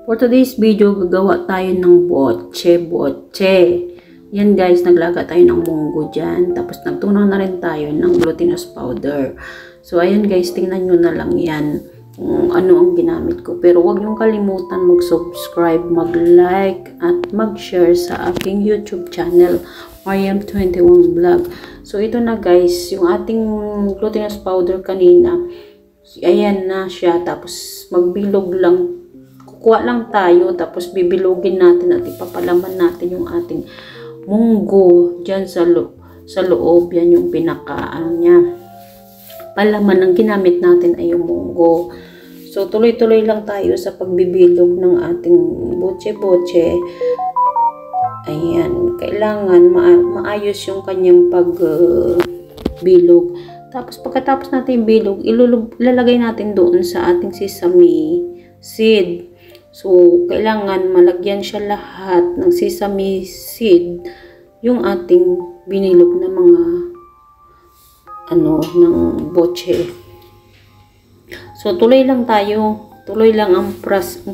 For today's video, gagawa tayo ng boche. Yan guys, naglaga tayo ng munggo dyan. Tapos nagtunaw na rin tayo ng glutinous powder. So ayan guys, tingnan nyo na lang yan kung ano ang ginamit ko. Pero huwag nyo kalimutan mag-subscribe, mag-like, at mag-share sa aking YouTube channel, Mariam21 Vlog. So ito na guys, yung ating glutinous powder kanina, ayan na siya. Tapos magbilog lang. Kukuha lang tayo, tapos bibilugin natin at ipapalaman natin yung ating munggo dyan sa loob. Yan yung pinaka niya. Palaman ang ginamit natin ay yung munggo. So tuloy-tuloy lang tayo sa pagbibilog ng ating boche. Ayan, kailangan maayos yung kanyang pagbilog. Tapos pagkatapos natin bilog, ilalagay natin doon sa ating sesame seed. So, kailangan malagyan siya lahat ng sesame seed yung ating binilog na mga ng boche. So, tuloy lang tayo. Tuloy lang ang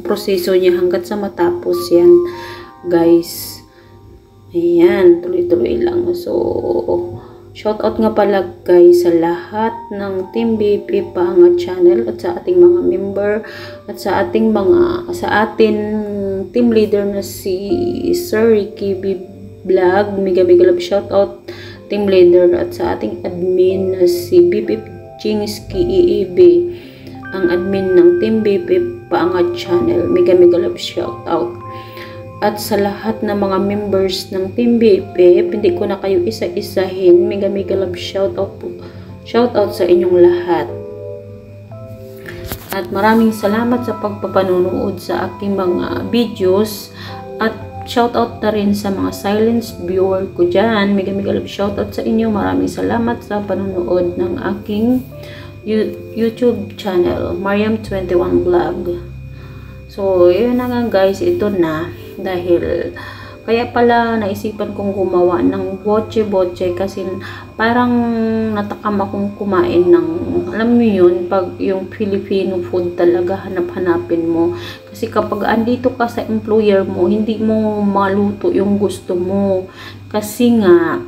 proseso niya hanggat sa matapos yan, guys. Ayan, tuloy-tuloy lang. So, shoutout nga pala guys sa lahat ng Team BP Paangat Channel at sa ating mga member at sa ating team leader na si Sir Ricky B Vlog. Mega love shoutout team leader at sa ating admin na si BP Chingski EEB, ang admin ng Team BP Paangat Channel. Mega love shoutout. At sa lahat ng mga members ng Team BP, hindi ko na kayo isa-isahin. Mega love shoutout sa inyong lahat. At maraming salamat sa pagpapanonood sa aking mga videos. At shoutout na rin sa mga silent viewer ko dyan. Mega love shoutout sa inyo. Maraming salamat sa panonood ng aking YouTube channel, Mariam21 Vlog. So, yun na nga guys, ito na. Dahil, kaya pala naisipan kong gumawa ng boche kasi parang natakam akong kumain ng, alam mo yun, pag yung Filipino food talaga hanap-hanapin mo. Kasi kapag andito ka sa employer mo, hindi mo maluto yung gusto mo. Kasi nga,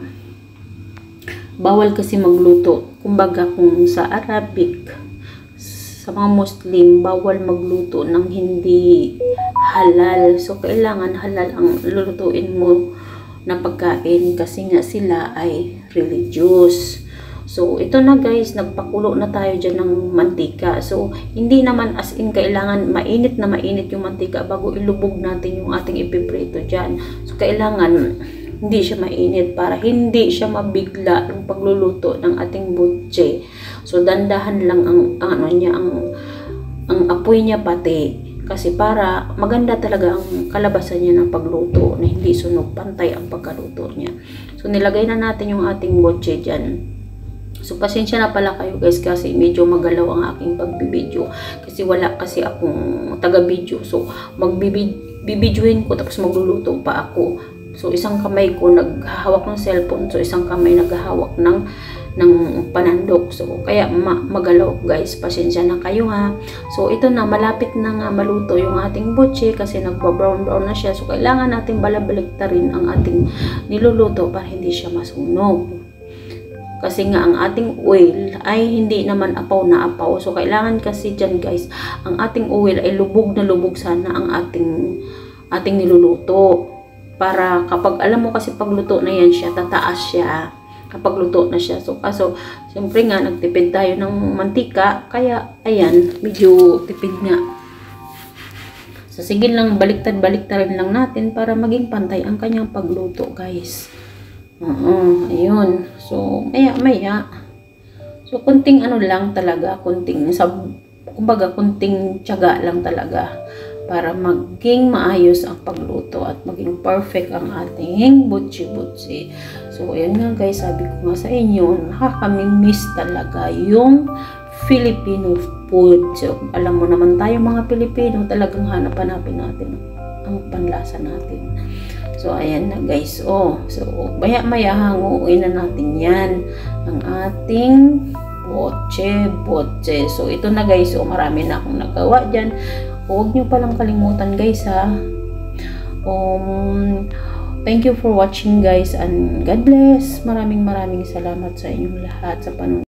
bawal kasi magluto. Kumbaga kung sa Arabic, sa mga Muslim, bawal magluto ng hindi halal. So, kailangan halal ang lulutuin mo na pagkain kasi nga sila ay religious. So, ito na guys, nagpakulo na tayo dyan ng mantika. So, hindi naman as in kailangan mainit na mainit yung mantika bago ilubog natin yung ating ipiprito dyan. So, kailangan hindi siya mainit para hindi siya mabigla yung pagluluto ng ating butche. So, dandahan lang ang apoy niya pati. Kasi para maganda talaga ang kalabasan niya ng pagluto na hindi sunog, pantay ang pagkaluto niya. So, nilagay na natin yung ating butche dyan. So, pasensya na pala kayo guys kasi medyo magalaw ang aking pagbibideo. Kasi wala kasi akong taga-video. So, magbibidyoin ko tapos magluluto pa ako. So, isang kamay ko naghahawak ng cellphone. So, isang kamay naghahawak ng panandok. So, kaya magalaw guys. Pasensya na kayo ha. So, ito na. Malapit na nga maluto yung ating butche kasi nagba-brown na siya. So, kailangan natin balabaliktarin ang ating niluluto para hindi siya masunog. Kasi nga ang ating oil ay hindi naman apaw na apaw. So, kailangan kasi dyan guys, ang ating oil ay lubog na lubog sana ang ating niluluto. Para kapag alam mo kasi pagluto na yan siya, tataas siya kapag luto na siya. So, kaso, siyempre nga, nagtipid tayo ng mantika, kaya, ayan, medyo tipid nga. So, sige lang, baliktad-baliktarin lang natin para maging pantay ang kanyang pagluto, guys. Ayun. So, maya. So, kunting ano lang talaga, kumbaga, kunting tiyaga lang talaga para maging maayos ang pagluto at maging perfect ang ating butche. So, ayan nga guys, sabi ko nga sa inyo, nakakamiss talaga yung Filipino food. So, alam mo naman tayo mga Pilipino, talagang hanap-hanapin natin ang panlasa natin. So, ayan na guys. So, maya-maya hanguin na natin yan. Ang ating boche. So, ito na guys. So, marami na akong nagawa dyan. Huwag nyo palang kalimutan guys ha. Thank you for watching guys and God bless. Maraming salamat sa inyong lahat sa panonood.